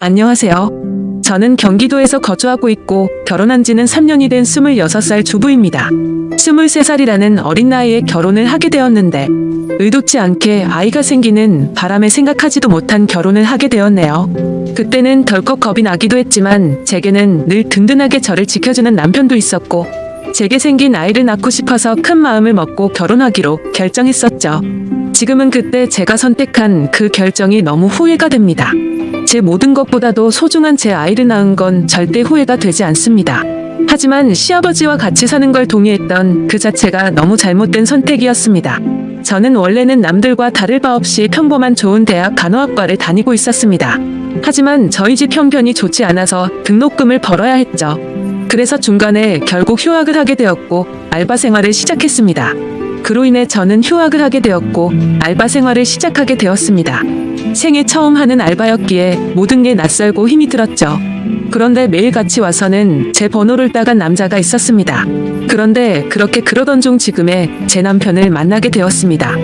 안녕하세요. 저는 경기도에서 거주하고 있고 결혼한 지는 3년이 된 26살 주부입니다. 23살이라는 어린 나이에 결혼을 하게 되었는데 의도치 않게 아이가 생기는 바람에 생각하지도 못한 결혼을 하게 되었네요. 그때는 덜컥 겁이 나기도 했지만 제게는 늘 든든하게 저를 지켜주는 남편도 있었고 제게 생긴 아이를 낳고 싶어서 큰 마음을 먹고 결혼하기로 결정했었죠. 지금은 그때 제가 선택한 그 결정이 너무 후회가 됩니다. 제 모든 것보다도 소중한 제 아이를 낳은 건 절대 후회가 되지 않습니다. 하지만 시아버지와 같이 사는 걸 동의했던 그 자체가 너무 잘못된 선택이었습니다. 저는 원래는 남들과 다를 바 없이 평범한 좋은 대학 간호학과를 다니고 있었습니다. 하지만 저희 집 형편이 좋지 않아서 등록금을 벌어야 했죠. 그래서 중간에 결국 휴학을 하게 되었고 알바 생활을 시작했습니다. 그로 인해 저는 휴학을 하게 되었고 알바 생활을 시작하게 되었습니다. 생애 처음 하는 알바였기에 모든 게 낯설고 힘이 들었죠. 그런데 매일 같이 와서는 제 번호를 따간 남자가 있었습니다. 그런데 그렇게 그러던 중 지금의 제 남편을 만나게 되었습니다.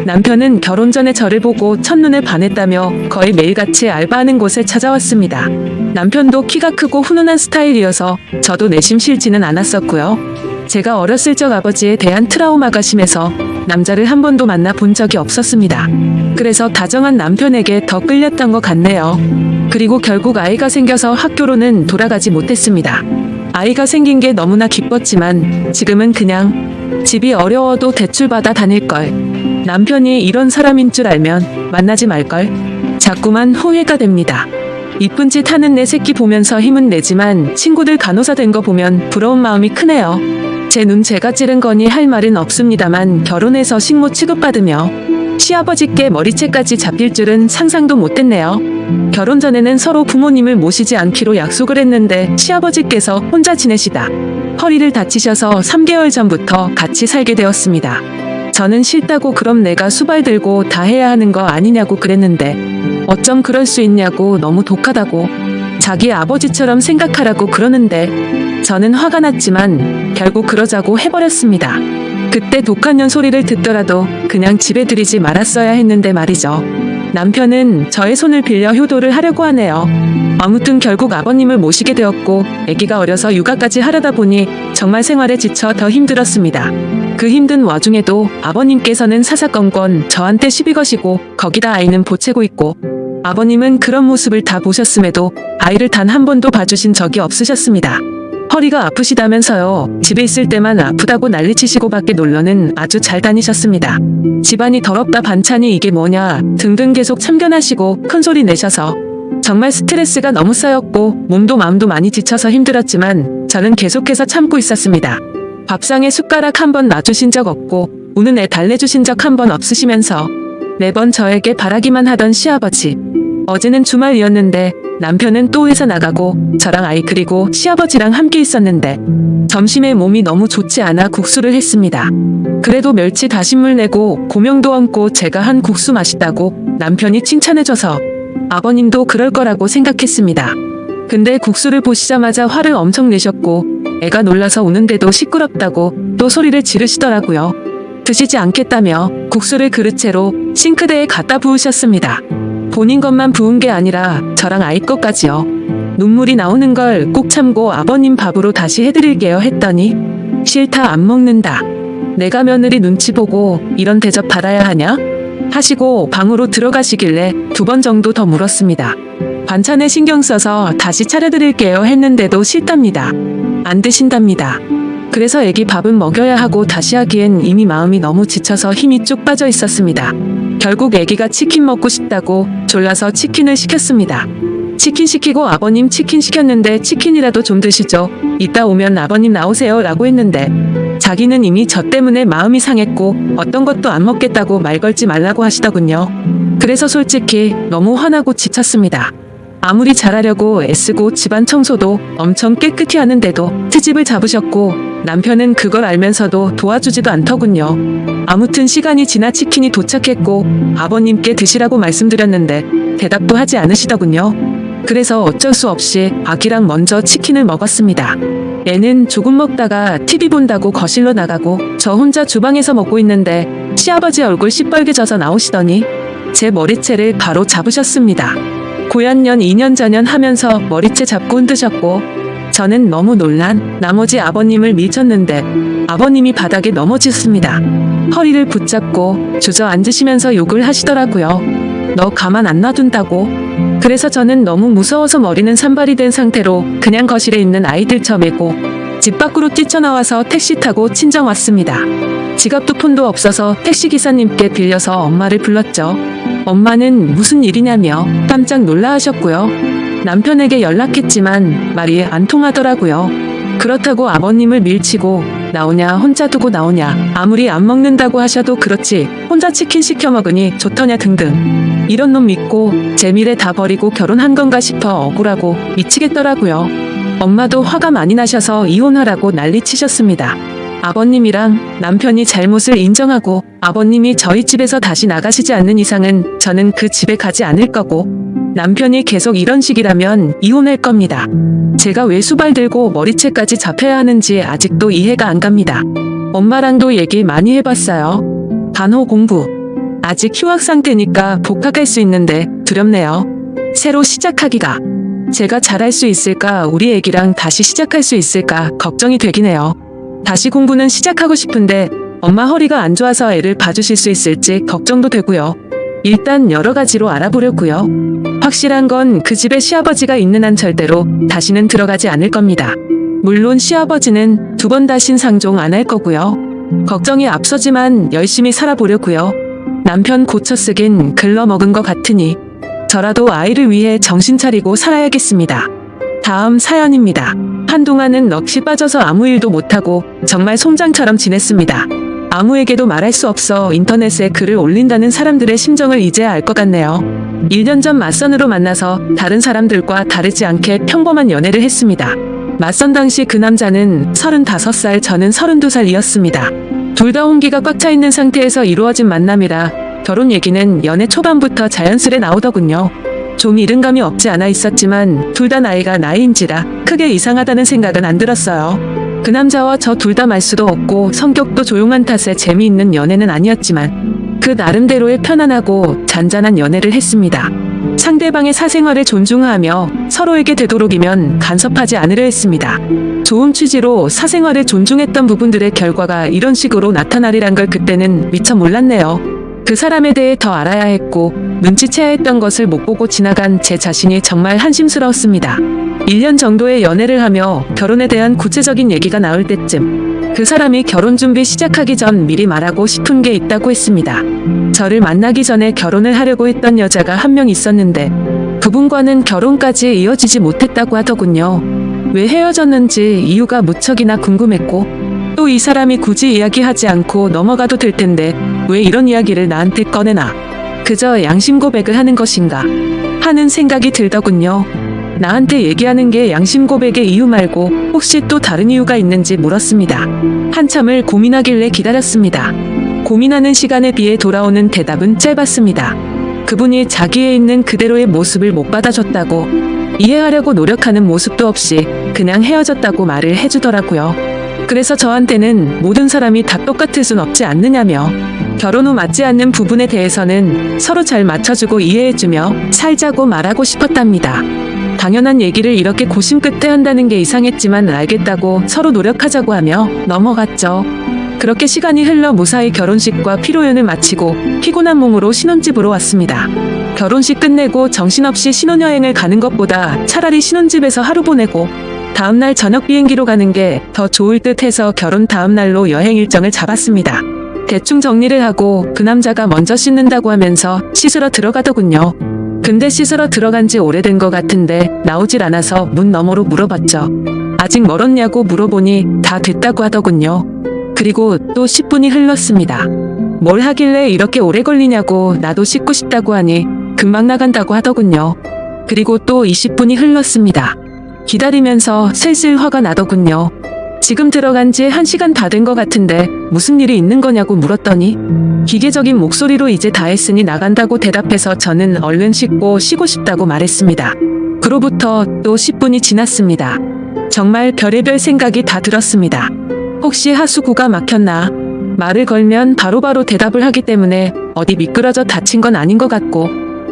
남편은 결혼 전에 저를 보고 첫눈에 반했다며 거의 매일같이 알바하는 곳에 찾아왔습니다. 남편도 키가 크고 훈훈한 스타일이어서 저도 내심 싫지는 않았었고요. 제가 어렸을 적 아버지에 대한 트라우마가 심해서 남자를 한 번도 만나본 적이 없었습니다. 그래서 다정한 남편에게 더 끌렸던 것 같네요. 그리고 결국 아이가 생겨서 학교로는 돌아가지 못했습니다. 아이가 생긴 게 너무나 기뻤지만 지금은 그냥 집이 어려워도 대출받아 다닐걸. 남편이 이런 사람인 줄 알면 만나지 말걸. 자꾸만 후회가 됩니다. 이쁜 짓 하는 내 새끼 보면서 힘은 내지만 친구들 간호사 된 거 보면 부러운 마음이 크네요. 제 눈 제가 찌른 거니 할 말은 없습니다만 결혼해서 식모 취급받으며 시아버지께 머리채까지 잡힐 줄은 상상도 못했네요. 결혼 전에는 서로 부모님을 모시지 않기로 약속을 했는데 시아버지께서 혼자 지내시다 허리를 다치셔서 3개월 전부터 같이 살게 되었습니다. 저는 싫다고 그럼 내가 수발 들고 다 해야 하는 거 아니냐고 그랬는데 어쩜 그럴 수 있냐고 너무 독하다고 자기 아버지처럼 생각하라고 그러는데 저는 화가 났지만 결국 그러자고 해버렸습니다. 그때 독한 년 소리를 듣더라도 그냥 집에 들이지 말았어야 했는데 말이죠. 남편은 저의 손을 빌려 효도를 하려고 하네요. 아무튼 결국 아버님을 모시게 되었고 아기가 어려서 육아까지 하려다 보니 정말 생활에 지쳐 더 힘들었습니다. 그 힘든 와중에도 아버님께서는 사사건건 저한테 시비 거시고 거기다 아이는 보채고 있고 아버님은 그런 모습을 다 보셨음에도 아이를 단 한 번도 봐주신 적이 없으셨습니다. 허리가 아프시다면서요. 집에 있을 때만 아프다고 난리치시고 밖에 놀러는 아주 잘 다니셨습니다. 집안이 더럽다 반찬이 이게 뭐냐 등등 계속 참견하시고 큰소리 내셔서 정말 스트레스가 너무 쌓였고 몸도 마음도 많이 지쳐서 힘들었지만 저는 계속해서 참고 있었습니다. 밥상에 숟가락 한 번 놔주신 적 없고 우는 애 달래주신 적 한 번 없으시면서 매번 저에게 바라기만 하던 시아버지. 어제는 주말이었는데 남편은 또 회사 나가고 저랑 아이 그리고 시아버지랑 함께 있었는데 점심에 몸이 너무 좋지 않아 국수를 했습니다. 그래도 멸치 다신물 내고 고명도 얹고 제가 한 국수 맛있다고 남편이 칭찬해줘서 아버님도 그럴 거라고 생각했습니다. 근데 국수를 보시자마자 화를 엄청 내셨고 애가 놀라서 우는데도 시끄럽다고 또 소리를 지르시더라고요. 드시지 않겠다며 국수를 그릇째로 싱크대에 갖다 부으셨습니다. 본인 것만 부은 게 아니라 저랑 아이 것까지요. 눈물이 나오는 걸 꾹 참고 아버님 밥으로 다시 해드릴게요 했더니 싫다 안 먹는다. 내가 며느리 눈치 보고 이런 대접 받아야 하냐? 하시고 방으로 들어가시길래 2번 정도 더 물었습니다. 반찬에 신경 써서 다시 차려드릴게요 했는데도 싫답니다. 안 드신답니다. 그래서 애기 밥은 먹여야 하고 다시 하기엔 이미 마음이 너무 지쳐서 힘이 쭉 빠져 있었습니다. 결국 애기가 치킨 먹고 싶다고 졸라서 치킨을 시켰습니다. 치킨 시키고 아버님 치킨 시켰는데 치킨이라도 좀 드시죠. 이따 오면 아버님 나오세요 라고 했는데 자기는 이미 저 때문에 마음이 상했고 어떤 것도 안 먹겠다고 말 걸지 말라고 하시더군요. 그래서 솔직히 너무 화나고 지쳤습니다. 아무리 잘하려고 애쓰고 집안 청소도 엄청 깨끗이 하는데도 트집을 잡으셨고 남편은 그걸 알면서도 도와주지도 않더군요. 아무튼 시간이 지나 치킨이 도착했고 아버님께 드시라고 말씀드렸는데 대답도 하지 않으시더군요. 그래서 어쩔 수 없이 아기랑 먼저 치킨을 먹었습니다. 애는 조금 먹다가 TV 본다고 거실로 나가고 저 혼자 주방에서 먹고 있는데 시아버지 얼굴 시뻘개져서 나오시더니 제 머리채를 바로 잡으셨습니다. 고얀년 2년 전년 하면서 머리채 잡고 흔드셨고 저는 너무 놀란 나머지 아버님을 밀쳤는데 아버님이 바닥에 넘어지셨습니다. 허리를 붙잡고 주저앉으시면서 욕을 하시더라고요. 너 가만 안 놔둔다고. 그래서 저는 너무 무서워서 머리는 산발이 된 상태로 그냥 거실에 있는 아이들 처매고 집 밖으로 뛰쳐나와서 택시 타고 친정 왔습니다. 지갑도 폰도 없어서 택시기사님께 빌려서 엄마를 불렀죠. 엄마는 무슨 일이냐며 깜짝 놀라하셨고요. 남편에게 연락했지만 말이 안 통하더라고요. 그렇다고 아버님을 밀치고 나오냐 혼자 두고 나오냐 아무리 안 먹는다고 하셔도 그렇지 혼자 치킨 시켜 먹으니 좋더냐 등등 이런 놈 믿고 제 미래 다 버리고 결혼한 건가 싶어 억울하고 미치겠더라고요. 엄마도 화가 많이 나셔서 이혼하라고 난리치셨습니다. 아버님이랑 남편이 잘못을 인정하고 아버님이 저희 집에서 다시 나가시지 않는 이상은 저는 그 집에 가지 않을 거고 남편이 계속 이런 식이라면 이혼할 겁니다. 제가 왜 수발 들고 머리채까지 잡혀야 하는지 아직도 이해가 안 갑니다. 엄마랑도 얘기 많이 해봤어요. 반호 공부. 아직 휴학 상태니까 복학할 수 있는데 두렵네요. 새로 시작하기가. 제가 잘할 수 있을까 우리 애기랑 다시 시작할 수 있을까 걱정이 되긴 해요. 다시 공부는 시작하고 싶은데 엄마 허리가 안 좋아서 애를 봐주실 수 있을지 걱정도 되고요. 일단 여러 가지로 알아보려고요. 확실한 건 그 집에 시아버지가 있는 한 절대로 다시는 들어가지 않을 겁니다. 물론 시아버지는 두 번 다신 상종 안 할 거고요. 걱정이 앞서지만 열심히 살아보려고요. 남편 고쳐 쓰긴 글러먹은 것 같으니 저라도 아이를 위해 정신 차리고 살아야겠습니다. 다음 사연입니다. 한동안은 넋이 빠져서 아무 일도 못하고 정말 송장처럼 지냈습니다. 아무에게도 말할 수 없어 인터넷에 글을 올린다는 사람들의 심정을 이제야 알 것 같네요. 1년 전 맞선으로 만나서 다른 사람들과 다르지 않게 평범한 연애를 했습니다. 맞선 당시 그 남자는 35살, 저는 32살이었습니다. 둘 다 홍기가 꽉 차 있는 상태에서 이루어진 만남이라 결혼 얘기는 연애 초반부터 자연스레 나오더군요. 좀 이른감이 없지 않아 있었지만 둘 다 나이가 나이인지라 크게 이상하다는 생각은 안 들었어요. 그 남자와 저 둘 다 말수도 없고 성격도 조용한 탓에 재미있는 연애는 아니었지만 그 나름대로의 편안하고 잔잔한 연애를 했습니다. 상대방의 사생활을 존중하며 서로에게 되도록이면 간섭하지 않으려 했습니다. 좋은 취지로 사생활을 존중했던 부분들의 결과가 이런 식으로 나타나리란 걸 그때는 미처 몰랐네요. 그 사람에 대해 더 알아야 했고 눈치채야 했던 것을 못 보고 지나간 제 자신이 정말 한심스러웠습니다. 1년 정도의 연애를 하며 결혼에 대한 구체적인 얘기가 나올 때쯤 그 사람이 결혼 준비 시작하기 전 미리 말하고 싶은 게 있다고 했습니다. 저를 만나기 전에 결혼을 하려고 했던 여자가 한 명 있었는데 그분과는 결혼까지 이어지지 못했다고 하더군요. 왜 헤어졌는지 이유가 무척이나 궁금했고 또 이 사람이 굳이 이야기하지 않고 넘어가도 될 텐데 왜 이런 이야기를 나한테 꺼내나. 그저 양심 고백을 하는 것인가 하는 생각이 들더군요. 나한테 얘기하는 게 양심 고백의 이유 말고 혹시 또 다른 이유가 있는지 물었습니다. 한참을 고민하길래 기다렸습니다. 고민하는 시간에 비해 돌아오는 대답은 짧았습니다. 그분이 자기에 있는 그대로의 모습을 못 받아줬다고, 이해하려고 노력하는 모습도 없이 그냥 헤어졌다고 말을 해주더라고요. 그래서 저한테는 모든 사람이 다 똑같을 순 없지 않느냐며 결혼 후 맞지 않는 부분에 대해서는 서로 잘 맞춰주고 이해해주며 살자고 말하고 싶었답니다. 당연한 얘기를 이렇게 고심 끝에 한다는 게 이상했지만 알겠다고 서로 노력하자고 하며 넘어갔죠. 그렇게 시간이 흘러 무사히 결혼식과 피로연을 마치고 피곤한 몸으로 신혼집으로 왔습니다. 결혼식 끝내고 정신없이 신혼여행을 가는 것보다 차라리 신혼집에서 하루 보내고 다음날 저녁 비행기로 가는 게 더 좋을 듯 해서 결혼 다음날로 여행 일정을 잡았습니다. 대충 정리를 하고 그 남자가 먼저 씻는다고 하면서 씻으러 들어가더군요. 근데 씻으러 들어간 지 오래된 것 같은데 나오질 않아서 문 너머로 물어봤죠. 아직 멀었냐고 물어보니 다 됐다고 하더군요. 그리고 또 10분이 흘렀습니다. 뭘 하길래 이렇게 오래 걸리냐고 나도 씻고 싶다고 하니 금방 나간다고 하더군요. 그리고 또 20분이 흘렀습니다. 기다리면서 슬슬 화가 나더군요. 지금 들어간 지 1시간 다 된 것 같은데 무슨 일이 있는 거냐고 물었더니 기계적인 목소리로 이제 다 했으니 나간다고 대답해서 저는 얼른 씻고 쉬고 싶다고 말했습니다. 그로부터 또 10분이 지났습니다. 정말 별의별 생각이 다 들었습니다. 혹시 하수구가 막혔나? 말을 걸면 바로바로 대답을 하기 때문에 어디 미끄러져 다친 건 아닌 것 같고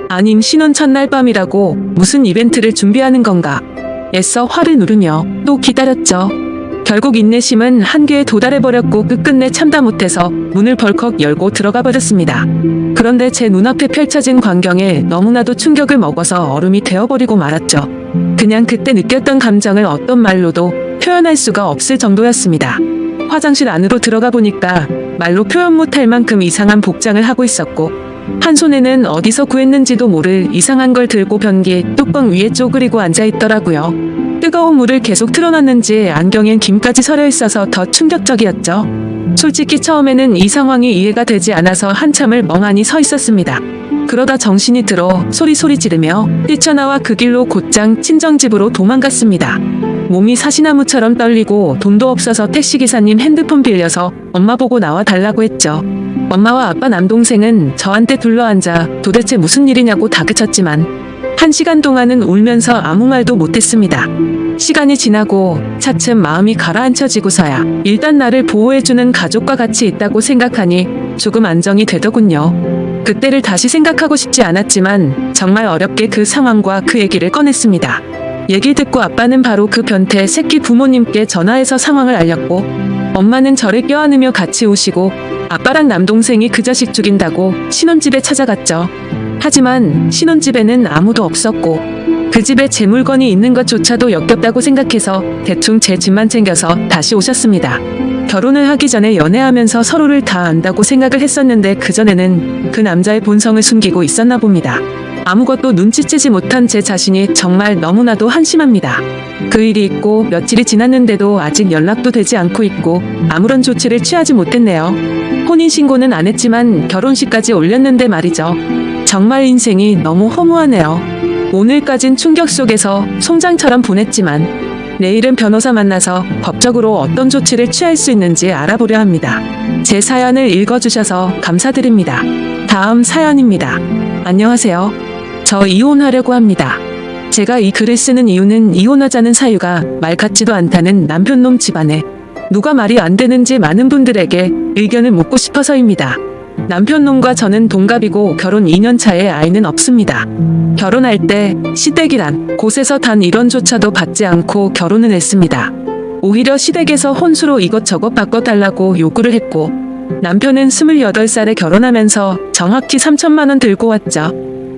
아님 신혼 첫날 밤이라고 무슨 이벤트를 준비하는 건가. 애써 화를 누르며 또 기다렸죠. 결국 인내심은 한계에 도달해버렸고 끝끝내 참다 못해서 문을 벌컥 열고 들어가 버렸습니다. 그런데 제 눈앞에 펼쳐진 광경에 너무나도 충격을 먹어서 얼음이 되어버리고 말았죠. 그냥 그때 느꼈던 감정을 어떤 말로도 표현할 수가 없을 정도였습니다. 화장실 안으로 들어가 보니까 말로 표현 못할 만큼 이상한 복장을 하고 있었고, 한 손에는 어디서 구했는지도 모를 이상한 걸 들고 변기 뚜껑 위에 쪼그리고 앉아있더라고요. 뜨거운 물을 계속 틀어놨는지 안경엔 김까지 서려 있어서 더 충격적이었죠. 솔직히 처음에는 이 상황이 이해가 되지 않아서 한참을 멍하니 서 있었습니다. 그러다 정신이 들어 소리 지르며 뛰쳐나와 그 길로 곧장 친정집으로 도망갔습니다. 몸이 사시나무처럼 떨리고 돈도 없어서 택시기사님 핸드폰 빌려서 엄마 보고 나와 달라고 했죠. 엄마와 아빠 남동생은 저한테 둘러앉아 도대체 무슨 일이냐고 다그쳤지만 1시간 동안은 울면서 아무 말도 못했습니다. 시간이 지나고 차츰 마음이 가라앉혀지고서야 일단 나를 보호해주는 가족과 같이 있다고 생각하니 조금 안정이 되더군요. 그때를 다시 생각하고 싶지 않았지만 정말 어렵게 그 상황과 그 얘기를 꺼냈습니다. 얘기를 듣고 아빠는 바로 그 변태 새끼 부모님께 전화해서 상황을 알렸고, 엄마는 저를 껴안으며 같이 우시고 아빠랑 남동생이 그 자식 죽인다고 신혼집에 찾아갔죠. 하지만 신혼집에는 아무도 없었고 그 집에 제 물건이 있는 것조차도 역겹다고 생각해서 대충 제 집만 챙겨서 다시 오셨습니다. 결혼을 하기 전에 연애하면서 서로를 다 안다고 생각을 했었는데 그전에는 그 남자의 본성을 숨기고 있었나 봅니다. 아무것도 눈치채지 못한 제 자신이 정말 너무나도 한심합니다. 그 일이 있고 며칠이 지났는데도 아직 연락도 되지 않고 있고 아무런 조치를 취하지 못했네요. 혼인신고는 안 했지만 결혼식까지 올렸는데 말이죠. 정말 인생이 너무 허무하네요. 오늘까진 충격 속에서 송장처럼 보냈지만 내일은 변호사 만나서 법적으로 어떤 조치를 취할 수 있는지 알아보려 합니다. 제 사연을 읽어주셔서 감사드립니다. 다음 사연입니다. 안녕하세요. 저 이혼하려고 합니다. 제가 이 글을 쓰는 이유는 이혼하자는 사유가 말 같지도 않다는 남편놈 집안에 누가 말이 안 되는지 많은 분들에게 의견을 묻고 싶어서입니다. 남편놈과 저는 동갑이고 결혼 2년 차에 아이는 없습니다. 결혼할 때 시댁이란 곳에서 단 1원조차도 받지 않고 결혼을 했습니다. 오히려 시댁에서 혼수로 이것저것 바꿔달라고 요구를 했고, 남편은 28살에 결혼하면서 정확히 3천만 원 들고 왔죠.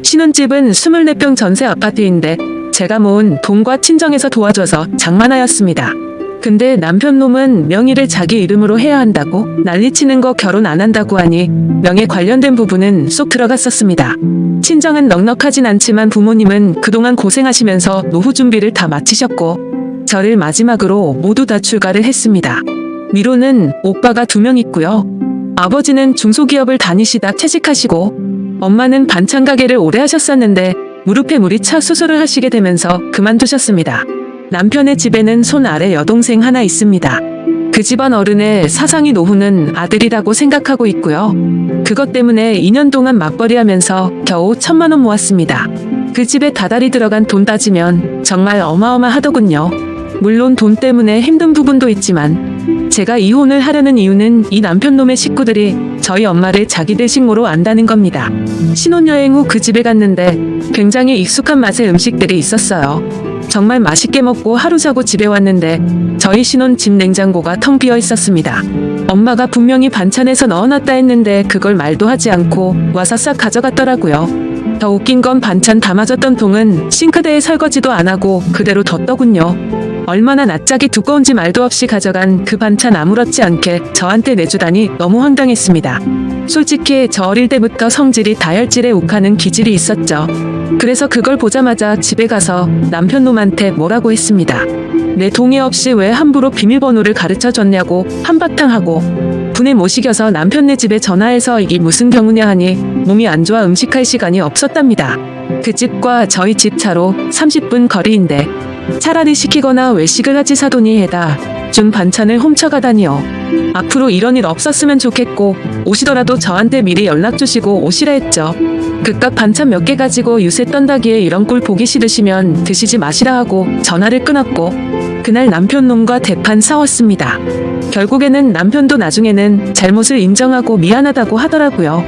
신혼집은 24평 전세 아파트인데 제가 모은 돈과 친정에서 도와줘서 장만하였습니다. 근데 남편놈은 명의를 자기 이름으로 해야 한다고 난리치는 거 결혼 안 한다고 하니 명예 관련된 부분은 쏙 들어갔었습니다. 친정은 넉넉하진 않지만 부모님은 그동안 고생하시면서 노후 준비를 다 마치셨고 저를 마지막으로 모두 다 출가를 했습니다. 미로는 오빠가 2명 있고요. 아버지는 중소기업을 다니시다 퇴직하시고 엄마는 반찬 가게를 오래 하셨었는데 무릎에 물이 차 수술을 하시게 되면서 그만두셨습니다. 남편의 집에는 손 아래 여동생 하나 있습니다. 그 집안 어른의 사상이 노후는 아들이라고 생각하고 있고요. 그것 때문에 2년 동안 맞벌이하면서 겨우 1,000만 원 모았습니다. 그 집에 다달이 들어간 돈 따지면 정말 어마어마하더군요. 물론 돈 때문에 힘든 부분도 있지만 제가 이혼을 하려는 이유는 이 남편놈의 식구들이 저희 엄마를 자기들 식모로 안다는 겁니다. 신혼여행 후 그 집에 갔는데 굉장히 익숙한 맛의 음식들이 있었어요. 정말 맛있게 먹고 하루 자고 집에 왔는데 저희 신혼집 냉장고가 텅 비어 있었습니다. 엄마가 분명히 반찬에서 넣어놨다 했는데 그걸 말도 하지 않고 와서 싹 가져갔더라고요. 더 웃긴 건 반찬 담아줬던 통은 싱크대에 설거지도 안 하고 그대로 뒀더군요. 얼마나 낯짝이 두꺼운지 말도 없이 가져간 그 반찬 아무렇지 않게 저한테 내주다니 너무 황당했습니다. 솔직히 저 어릴 때부터 성질이 다혈질에 욱하는 기질이 있었죠. 그래서 그걸 보자마자 집에 가서 남편놈한테 뭐라고 했습니다. 내 동의 없이 왜 함부로 비밀번호를 가르쳐줬냐고 한바탕 하고 분에 못 이겨서 남편네 집에 전화해서 이게 무슨 경우냐 하니 몸이 안 좋아 음식할 시간이 없었답니다. 그 집과 저희 집 차로 30분 거리인데 차라리 시키거나 외식을 하지 사돈이 해다 준 반찬을 훔쳐가다니요. 앞으로 이런 일 없었으면 좋겠고 오시더라도 저한테 미리 연락 주시고 오시라 했죠. 그깟 반찬 몇 개 가지고 유세 떤다기에 이런 꼴 보기 싫으시면 드시지 마시라 하고 전화를 끊었고 그날 남편놈과 대판 싸웠습니다. 결국에는 남편도 나중에는 잘못을 인정하고 미안하다고 하더라고요.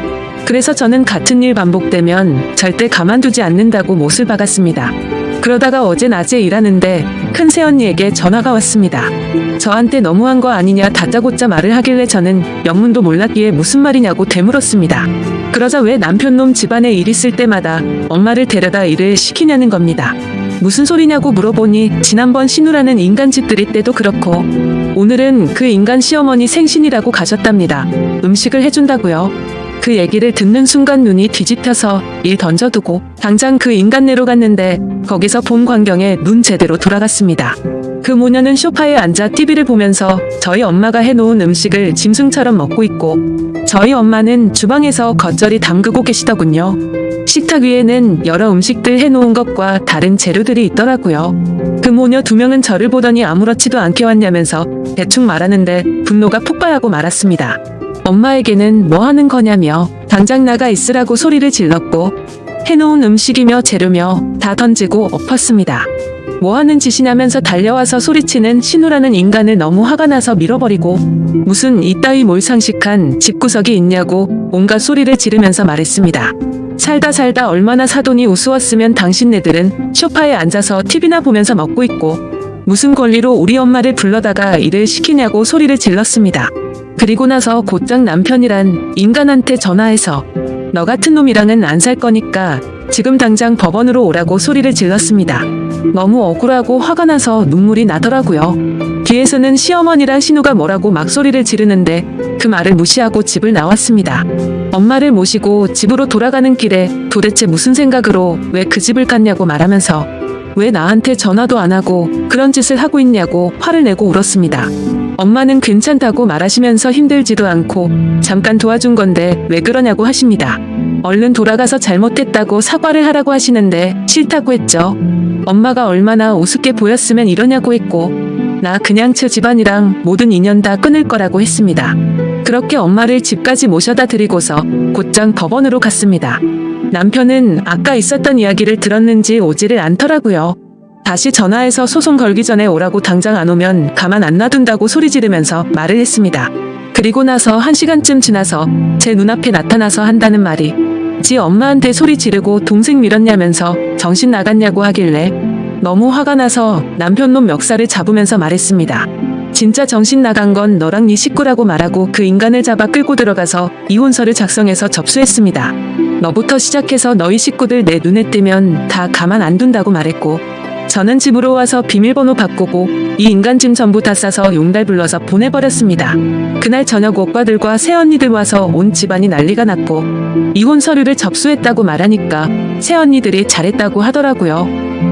그래서 저는 같은 일 반복되면 절대 가만두지 않는다고 못을 박았습니다. 그러다가 어제 낮에 일하는데 큰 새언니에게 전화가 왔습니다. 저한테 너무한 거 아니냐 다짜고짜 말을 하길래 저는 영문도 몰랐기에 무슨 말이냐고 되물었습니다. 그러자 왜 남편놈 집안에 일 있을 때마다 엄마를 데려다 일을 시키냐는 겁니다. 무슨 소리냐고 물어보니 지난번 신우라는 인간 집들이 때도 그렇고 오늘은 그 인간 시어머니 생신이라고 가셨답니다. 음식을 해준다고요. 그 얘기를 듣는 순간 눈이 뒤집혀서 일 던져두고 당장 그 인간네로 갔는데 거기서 본 광경에 눈 제대로 돌아갔습니다. 그 모녀는 소파에 앉아 TV를 보면서 저희 엄마가 해놓은 음식을 짐승처럼 먹고 있고 저희 엄마는 주방에서 겉절이 담그고 계시더군요. 식탁 위에는 여러 음식들 해놓은 것과 다른 재료들이 있더라고요. 그 모녀 두 명은 저를 보더니 아무렇지도 않게 왔냐면서 대충 말하는데 분노가 폭발하고 말았습니다. 엄마에게는 뭐 하는 거냐며 당장 나가 있으라고 소리를 질렀고 해놓은 음식이며 재료며 다 던지고 엎었습니다. 뭐 하는 짓이냐면서 달려와서 소리치는 신우라는 인간을 너무 화가 나서 밀어버리고 무슨 이따위 몰상식한 집구석이 있냐고 온갖 소리를 지르면서 말했습니다. 살다 얼마나 사돈이 우스웠으면 당신네들은 소파에 앉아서 TV나 보면서 먹고 있고 무슨 권리로 우리 엄마를 불러다가 일을 시키냐고 소리를 질렀습니다. 그리고 나서 곧장 남편이란 인간한테 전화해서 너 같은 놈이랑은 안 살 거니까 지금 당장 법원으로 오라고 소리를 질렀습니다. 너무 억울하고 화가 나서 눈물이 나더라고요. 뒤에서는 시어머니랑 신우가 뭐라고 막 소리를 지르는데 그 말을 무시하고 집을 나왔습니다. 엄마를 모시고 집으로 돌아가는 길에 도대체 무슨 생각으로 왜 그 집을 갔냐고 말하면서 왜 나한테 전화도 안 하고 그런 짓을 하고 있냐고 화를 내고 울었습니다. 엄마는 괜찮다고 말하시면서 힘들지도 않고 잠깐 도와준 건데 왜 그러냐고 하십니다. 얼른 돌아가서 잘못했다고 사과를 하라고 하시는데 싫다고 했죠. 엄마가 얼마나 우습게 보였으면 이러냐고 했고 나 그냥 저 집안이랑 모든 인연 다 끊을 거라고 했습니다. 그렇게 엄마를 집까지 모셔다 드리고서 곧장 법원으로 갔습니다. 남편은 아까 있었던 이야기를 들었는지 오지를 않더라고요. 다시 전화해서 소송 걸기 전에 오라고 당장 안 오면 가만 안 놔둔다고 소리 지르면서 말을 했습니다. 그리고 나서 1시간쯤 지나서 제 눈앞에 나타나서 한다는 말이 지 엄마한테 소리 지르고 동생 밀었냐면서 정신 나갔냐고 하길래 너무 화가 나서 남편놈 멱살을 잡으면서 말했습니다. 진짜 정신 나간 건 너랑 네 식구라고 말하고 그 인간을 잡아 끌고 들어가서 이혼서를 작성해서 접수했습니다. 너부터 시작해서 너희 식구들 내 눈에 띄면 다 가만 안 둔다고 말했고 저는 집으로 와서 비밀번호 바꾸고 이 인간 짐 전부 다 싸서 용달 불러서 보내버렸습니다. 그날 저녁 오빠들과 새언니들 와서 온 집안이 난리가 났고 이혼 서류를 접수했다고 말하니까 새언니들이 잘했다고 하더라고요.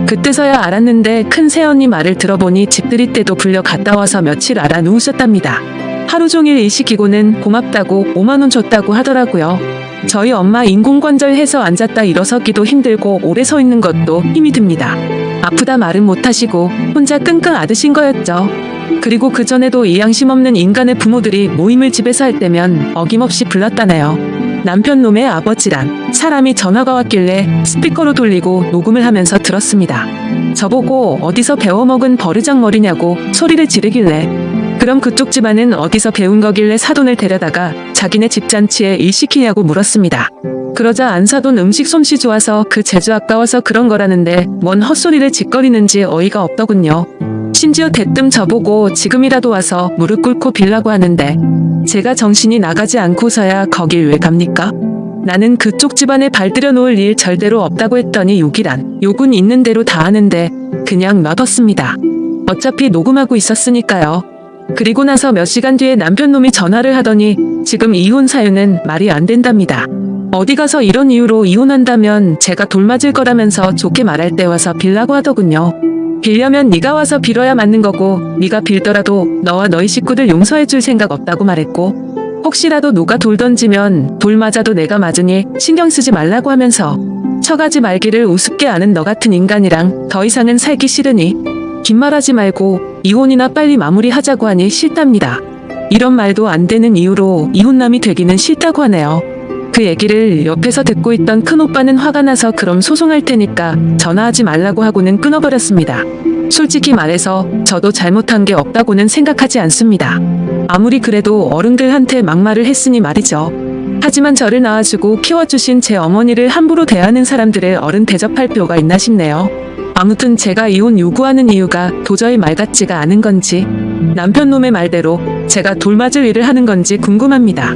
그때서야 알았는데 큰 새언니 말을 들어보니 집들이 때도 불려 갔다 와서 며칠 알아 누우셨답니다. 하루 종일 일 시키고는 고맙다고 5만 원 줬다고 하더라고요. 저희 엄마 인공관절해서 앉았다 일어서기도 힘들고 오래 서 있는 것도 힘이 듭니다. 아프다 말은 못하시고 혼자 끙끙 앓으신 거였죠. 그리고 그전에도 이 양심 없는 인간의 부모들이 모임을 집에서 할 때면 어김없이 불렀다네요. 남편 놈의 아버지란 사람이 전화가 왔길래 스피커로 돌리고 녹음을 하면서 들었습니다. 저보고 어디서 배워먹은 버르장머리냐고 소리를 지르길래 그럼 그쪽 집안은 어디서 배운 거길래 사돈을 데려다가 자기네 집잔치에 일 시키냐고 물었습니다. 그러자 안사돈 음식 솜씨 좋아서 그 재주 아까워서 그런 거라는데 뭔 헛소리를 짓거리는지 어이가 없더군요. 심지어 대뜸 저보고 지금이라도 와서 무릎 꿇고 빌라고 하는데 제가 정신이 나가지 않고서야 거길 왜 갑니까? 나는 그쪽 집안에 발들여 놓을 일 절대로 없다고 했더니 욕이란 욕은 있는 대로 다 하는데 그냥 놔뒀습니다. 어차피 녹음하고 있었으니까요. 그리고 나서 몇 시간 뒤에 남편놈이 전화를 하더니 지금 이혼 사유는 말이 안 된답니다. 어디 가서 이런 이유로 이혼한다면 제가 돌맞을 거라면서 좋게 말할 때 와서 빌라고 하더군요. 빌려면 네가 와서 빌어야 맞는 거고 네가 빌더라도 너와 너희 식구들 용서해 줄 생각 없다고 말했고 혹시라도 누가 돌 던지면 돌 맞아도 내가 맞으니 신경 쓰지 말라고 하면서 처가지 말기를 우습게 아는 너 같은 인간이랑 더 이상은 살기 싫으니 긴 말하지 말고 이혼이나 빨리 마무리하자고 하니 싫답니다. 이런 말도 안 되는 이유로 이혼남이 되기는 싫다고 하네요. 그 얘기를 옆에서 듣고 있던 큰오빠는 화가 나서 그럼 소송할 테니까 전화하지 말라고 하고는 끊어버렸습니다. 솔직히 말해서 저도 잘못한 게 없다고는 생각하지 않습니다. 아무리 그래도 어른들한테 막말을 했으니 말이죠. 하지만 저를 낳아주고 키워주신 제 어머니를 함부로 대하는 사람들을 어른 대접할 필요가 있나 싶네요. 아무튼 제가 이혼 요구하는 이유가 도저히 말 같지가 않은 건지 남편 놈의 말대로 제가 돌맞을 일을 하는 건지 궁금합니다.